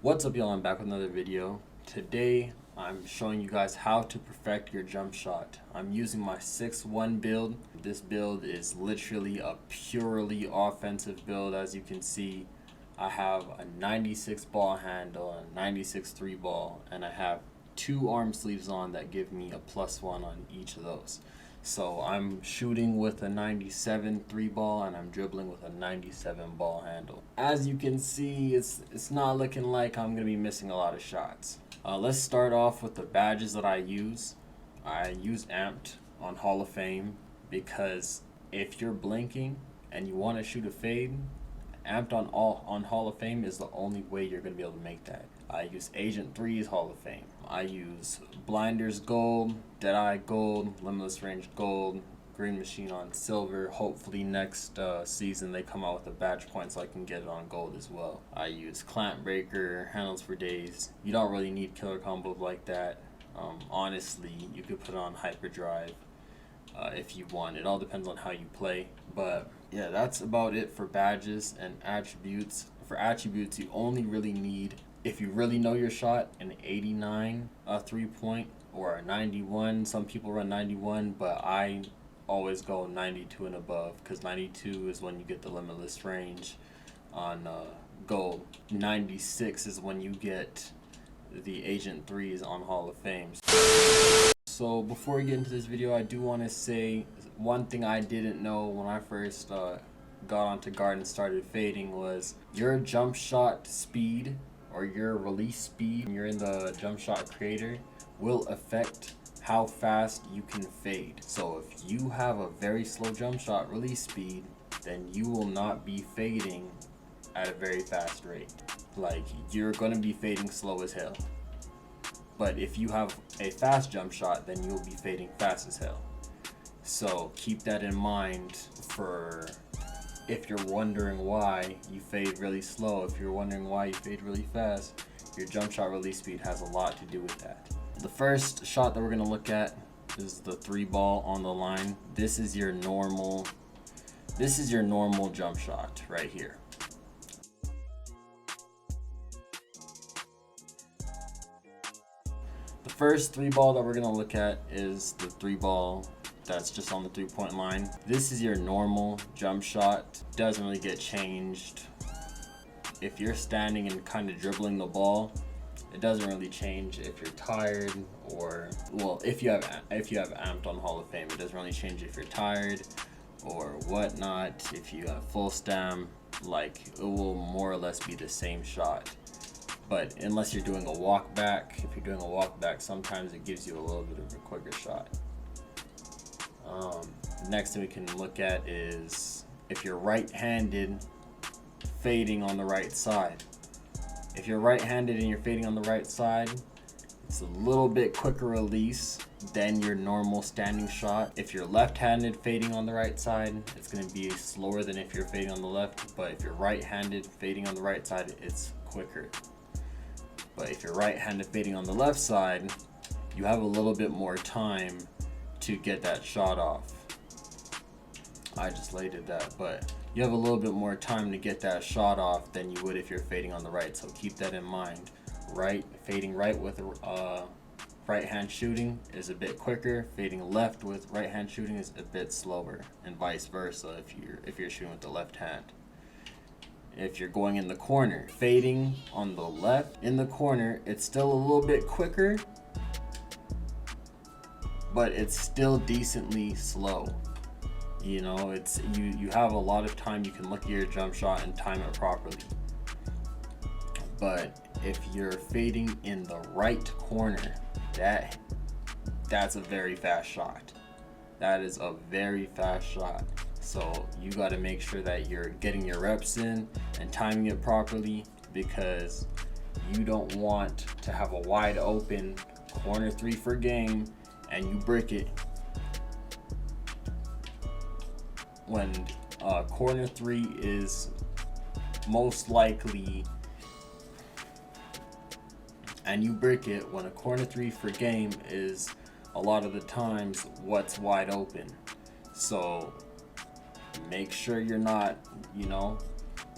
What's up, y'all? I'm back with another video. Today I'm showing you guys how to perfect your jump shot. I'm using my 6-1 build. This build is literally a purely offensive build. As you can see, I have a 96 ball handle, a 96 3 ball, and I have 2 arm sleeves on that give me a +1 on each of those. So I'm shooting with a 97 3 ball and I'm dribbling with a 97 ball handle. As you can see, it's not looking like I'm gonna be missing a lot of shots. Let's start off with the badges that I use. I use Amped on Hall of Fame because if you're blinking and you want to shoot a fade, Amped on Hall of Fame is the only way you're going to be able to make that. I use Agent 3's Hall of Fame. I use Blinders Gold, Deadeye Gold, Limitless Range Gold, Green Machine on Silver. Hopefully next season they come out with a badge point so I can get it on Gold as well. I use Clamp Breaker, Handles for Days. You don't really need killer combos like that. Honestly, you could put it on Hyperdrive if you want. It all depends on how you play. But yeah, that's about it for badges and attributes. For attributes, you only really need, if you really know your shot, an 89 3-point or a 91. Some people run 91, but I always go 92 and above because 92 is when you get the limitless range on Gold. 96 is when you get the Agent 3s on Hall of Fame. So before we get into this video, I do want to say one thing I didn't know when I first got onto guard and started fading was your jump shot speed or your release speed when you're in the jump shot creator will affect how fast you can fade. So if you have a very slow jump shot release speed, then you will not be fading at a very fast rate. Like, you're going to be fading slow as hell. But if you have a fast jump shot, then you'll be fading fast as hell. So keep that in mind for if you're wondering why you fade really slow. If you're wondering why you fade really fast, your jump shot release speed has a lot to do with that. The first shot that we're going to look at is the 3 ball on the line. This is your normal jump shot right here. The first 3 ball that we're going to look at is the 3 ball that's just on the 3-point line. This is your normal jump shot. Doesn't really get changed. If you're standing and kind of dribbling the ball, it doesn't really change if you're tired or, well, if you have Amped on Hall of Fame, it doesn't really change if you're tired or whatnot. If you have full stam, like, it will more or less be the same shot. But unless you're doing a walk back, if you're doing a walk back, sometimes it gives you a little bit of a quicker shot. Next thing we can look at is if you're right-handed fading on the right side. If you're right-handed and you're fading on the right side, it's a little bit quicker release than your normal standing shot. If you're left-handed fading on the right side, it's going to be slower than if you're fading on the left. But if you're right-handed fading on the right side, it's quicker. But if you're right-handed fading on the left side, you have a little bit more time to get that shot off. I just laid that, but you have a little bit more time to get that shot off than you would if you're fading on the right. So keep that in mind. Fading right with right hand shooting is a bit quicker. Fading left with right hand shooting is a bit slower, and vice versa if you're shooting with the left hand. If you're going in the corner, fading on the left in the corner, it's still a little bit quicker, but it's still decently slow. You know, it's you have a lot of time. You can look at your jump shot and time it properly. But if you're fading in the right corner, that's a very fast shot. That is a very fast shot. So you got to make sure that you're getting your reps in and timing it properly, because you don't want to have a wide open corner 3 for game and you brick it when corner 3 is most likely, and you brick it when a corner 3 for game is a lot of the times what's wide open. So make sure you're not,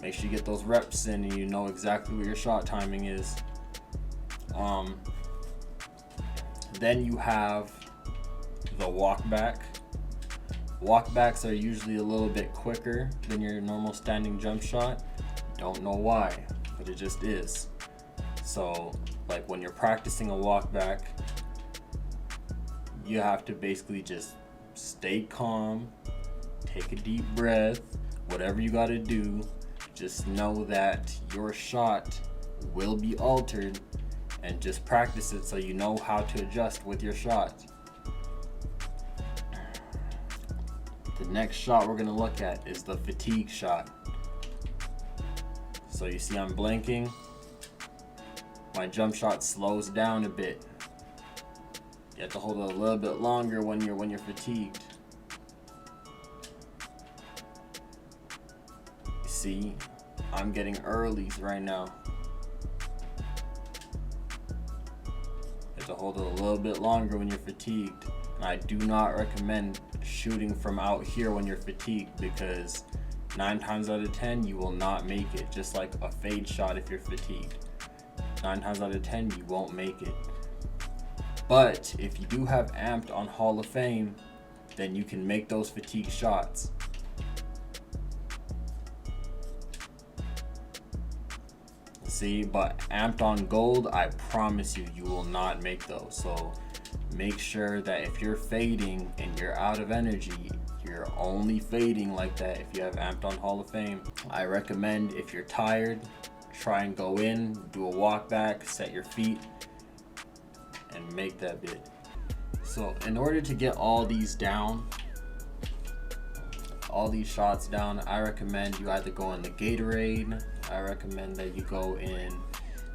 Make sure you get those reps in and you know exactly what your shot timing is. Then you have the walk back. Walkbacks are usually a little bit quicker than your normal standing jump shot. Don't know why, but it just is. So like when you're practicing a walk back, you have to basically just stay calm, take a deep breath, whatever you got to do. Just know that your shot will be altered, and just practice it so you know how to adjust with your shot. The next shot we're gonna look at is the fatigue shot. So you see I'm blinking. My jump shot slows down a bit. You have to hold it a little bit longer when you're fatigued. See, I'm getting earlies right now. You have to hold it a little bit longer when you're fatigued. And I do not recommend shooting from out here when you're fatigued, because 9 times out of 10 you will not make it. Just like a fade shot, if you're fatigued, 9 times out of 10 you won't make it. But if you do have amped on Hall of Fame, then you can make those fatigue shots. See, but amped on gold, I promise you, you will not make those. So make sure that if you're fading and you're out of energy, you're only fading like that if you have amped on Hall of Fame. I recommend, if you're tired, try and go in, do a walk back, set your feet, and make that bid. So in order to get all these down, all these shots down, I recommend you either go in the Gatorade. I recommend that you go in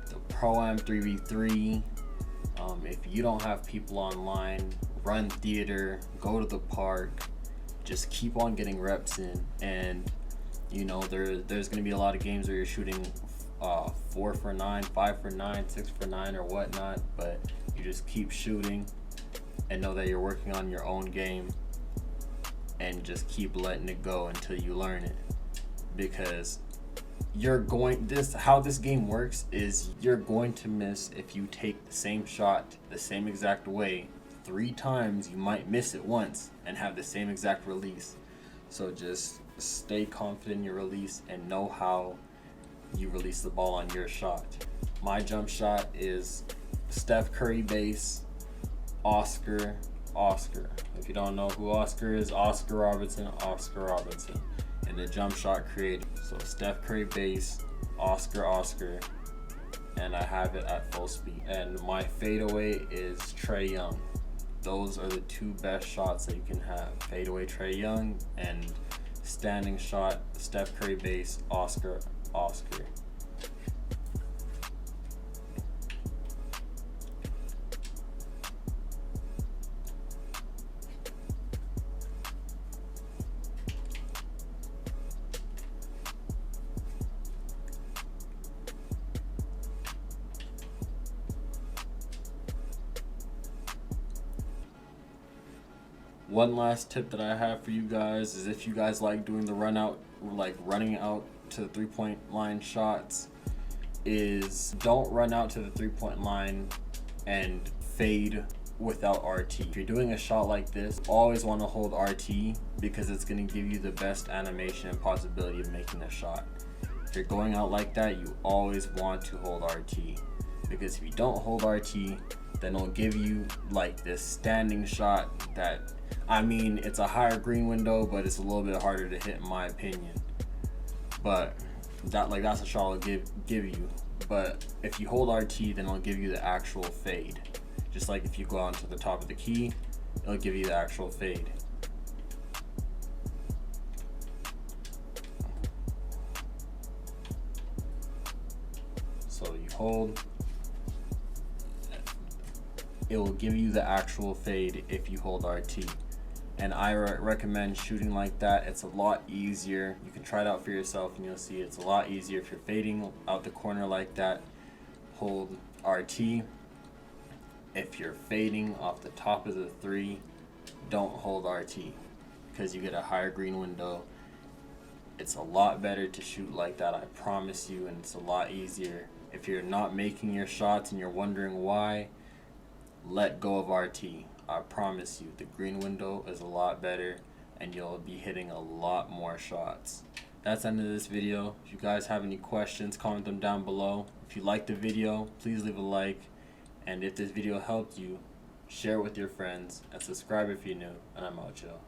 the Pro-Am 3v3. If you don't have people online, run theater, go to the park, just keep on getting reps in. And you know, there's going to be a lot of games where you're shooting 4 for 9, 5 for 9, 6 for 9 or whatnot, but you just keep shooting and know that you're working on your own game, and just keep letting it go until you learn it. Because how this game works is you're going to miss if you take the same shot the same exact way 3 times. You might miss it once and have the same exact release. So just stay confident in your release and know how you release the ball on your shot. My jump shot is Steph Curry base, Oscar. If you don't know who Oscar is, Oscar Robertson. And the jump shot created. So Steph Curry base, Oscar, and I have it at full speed. And my fadeaway is Trae Young. Those are the 2 best shots that you can have. Fadeaway Trae Young, and standing shot Steph Curry base, Oscar. One last tip that I have for you guys is, if you guys like doing the run out, like running out to the 3-point line shots, is don't run out to the 3-point line and fade without RT. If you're doing a shot like this, always want to hold RT, because it's going to give you the best animation and possibility of making a shot. If you're going out like that, you always want to hold RT, because if you don't hold RT, then it'll give you like this standing shot that, I mean, it's a higher green window, but it's a little bit harder to hit in my opinion. But that's a shot I'll give you. But if you hold RT, then it'll give you the actual fade. Just like if you go onto the top of the key, it'll give you the actual fade. So you hold, it will give you the actual fade if you hold RT. And I recommend shooting like that. It's a lot easier. You can try it out for yourself and you'll see it's a lot easier. If you're fading out the corner like that, hold RT. If you're fading off the top of the 3, don't hold RT, because you get a higher green window It's a lot better to shoot like that, I promise you, and it's a lot easier. If you're not making your shots and you're wondering why, let go of RT. I promise you, the green window is a lot better and you'll be hitting a lot more shots. That's the end of this video. If you guys have any questions, comment them down below. If you liked the video, please leave a like. And if this video helped you, share it with your friends and subscribe if you're new. And I'm out, y'all.